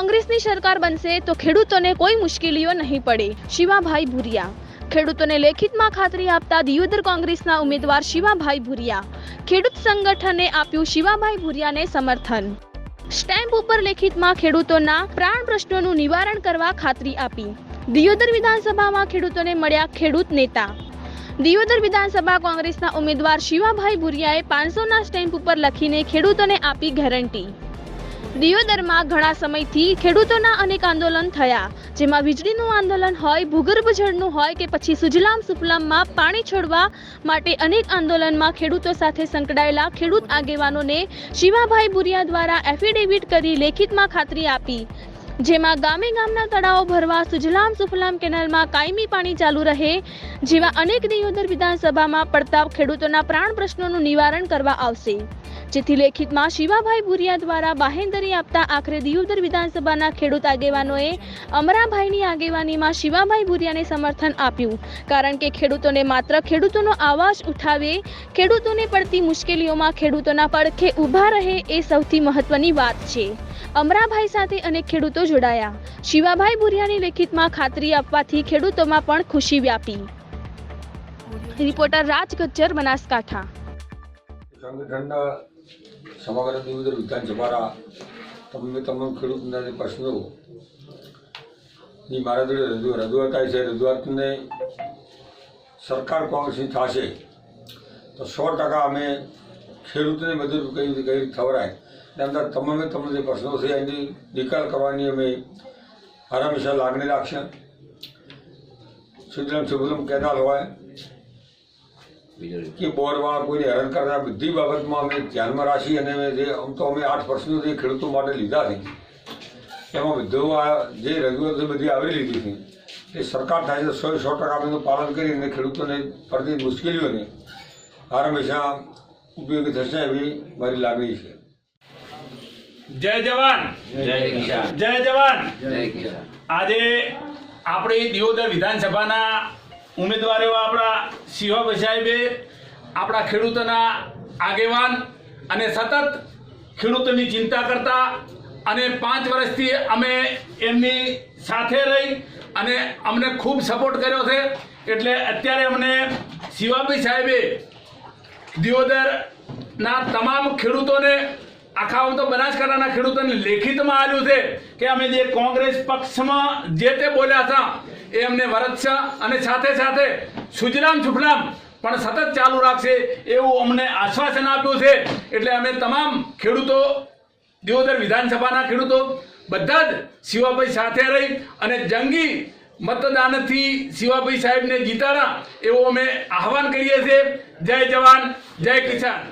કોંગ્રેસની સરકાર બનશે તો ખેડૂતોને કોઈ મુશ્કેલીઓ નહીં પડે. શિવાભાઈ ભુરિયા. ખેડૂતોને લેખિતમાં ખાતરી આપતા દિયોદર કોંગ્રેસના ઉમેદવાર શિવાભાઈ ભુરિયા. ખેડૂત સંગઠને આપ્યું શિવાભાઈ ભુરિયાને સમર્થન. સ્ટેમ્પ ઉપર લેખિતમાં ખેડૂતોના પ્રાણ પ્રશ્નોનું નિવારણ કરવા ખાતરી આપી. દિયોદર વિધાનસભામાં ખેડૂતોને મળ્યા ખેડૂત નેતા. દિયોદર વિધાનસભા કોંગ્રેસના ઉમેદવાર શિવાભાઈ ભુરિયાએ 500ના સ્ટેમ્પ ઉપર લખીને ખેડૂતોને આપી ગેરંટી. દિયોદરમાં ઘણા સમયથી ખેડૂતોના અનેક આંદોલન થયા, જેમાં વીજળીનું આંદોલન હોય, ભૂગર્ભ જળનું હોય કે પછી સુજલામ સુફલામમાં પાણી છોડવા માટે અનેક આંદોલનમાં ખેડૂતો સાથે સંકળાયેલા ખેડૂત આગેવાનોને શિવાભાઈ ભુરિયા દ્વારા એફિડેવિટ કરી લેખિતમાં ખાતરી આપી, જેમાં ગામે ગામના તળાવો ભરવા, સુજલામ સુફલામ કેનાલમાં કાયમી પાણી ચાલુ રહે જેવા અનેક દિયોદર વિધાનસભામાં પડતા ખેડૂતોના પ્રાણ પ્રશ્નોનું નિવારણ કરવા આવશે, જેથી લેખિતમાં શિવાભાઈ ભુરિયા દ્વારા બાહેંધરી આપતા આખરે દિયોદર વિધાનસભાના ખેડૂત આગેવાનોએ અમરાભાઈની આગેવાનીમાં શિવાભાઈ ભુરિયાને સમર્થન આપ્યું, કારણ કે ખેડૂતોને માત્ર ખેડૂતોનો અવાજ ઉઠાવે, ખેડૂતોને પડતી મુશ્કેલીઓમાં ખેડૂતોના પડખે ઊભા રહે એ સૌથી મહત્વની વાત છે. અમરાભાઈ સાથે અનેક ખેડૂતો જોડાયા. શિવાભાઈ ભુરિયાની લેખિતમાં ખાતરી આપવાથી ખેડૂતોમાં પણ ખુશી વ્યાપી. રિપોર્ટર રાજ ગજ્જર, બનાસકાંઠા. સંગઠનના સમગ્ર દિયોદર વિધાનસભાના તમામ ખેડૂતના જે પ્રશ્નોની મારા જોડે રજૂઆત થાય છે. રજૂઆતને સરકાર કોંગ્રેસની થશે તો 100% અમે ખેડૂતોને મદદ કઈ થવરાય એમના તમામે જે પ્રશ્નો છે એની નિકાલ કરવાની અમે હંમેશા લાગણી રાખશે. સુજલામ સુફલામ કેનાલ હોય કે બોરવાળા કોઈને હેરાન કરતા બધી બાબતમાં અમે ધ્યાનમાં રાખી અને જે આમ તો અમે 8 પ્રશ્નો જે ખેડૂતો માટે લીધા છે એમાં બધું આ જે રજૂઆતો બધી આવરી લીધી છે એ સરકાર થાય છે 100% અમે પાલન કરીને ખેડૂતોને પડતી મુશ્કેલીઓને હંમેશા ઉપયોગી થશે એવી મારી લાગણી છે. જય જવાન, જય જવાન. આજે આપણી દિયોદર વિધાનસભાના ઉમેદવાર એવા આપણા શિવાભાઈ સાહેબે આપણા ખેડૂતોના આગેવાન અને સતત ખેડૂતોની ચિંતા કરતા અને 5 વર્ષથી અમે એમની સાથે રહી અને અમને ખૂબ સપોર્ટ કર્યો છે. એટલે અત્યારે અમને શિવાભાઈ સાહેબે દિયોદરના તમામ ખેડૂતોને આખા તો બનાસકાંઠાના ખેડૂતોને લેખિતમાં આપ્યું છે કે અમે જે કોંગ્રેસ પક્ષમાં જે તે બોલ્યા હતા એ અમને વરતશે અને સાથે સાથે સુજલામ સુફલામ પણ સતત ચાલુ રાખશે એવું અમને આશ્વાસન આપ્યું છે. એટલે અમે તમામ ખેડૂતો, દિયોદર વિધાનસભાના ખેડૂતો બધા જ શિવાભાઈ સાથે રહી અને જંગી મતદાનથી શિવાભાઈ સાહેબને જીતાડા એવું અમે આહવાન કરીએ છીએ. જય જવાન, જય કિસાન.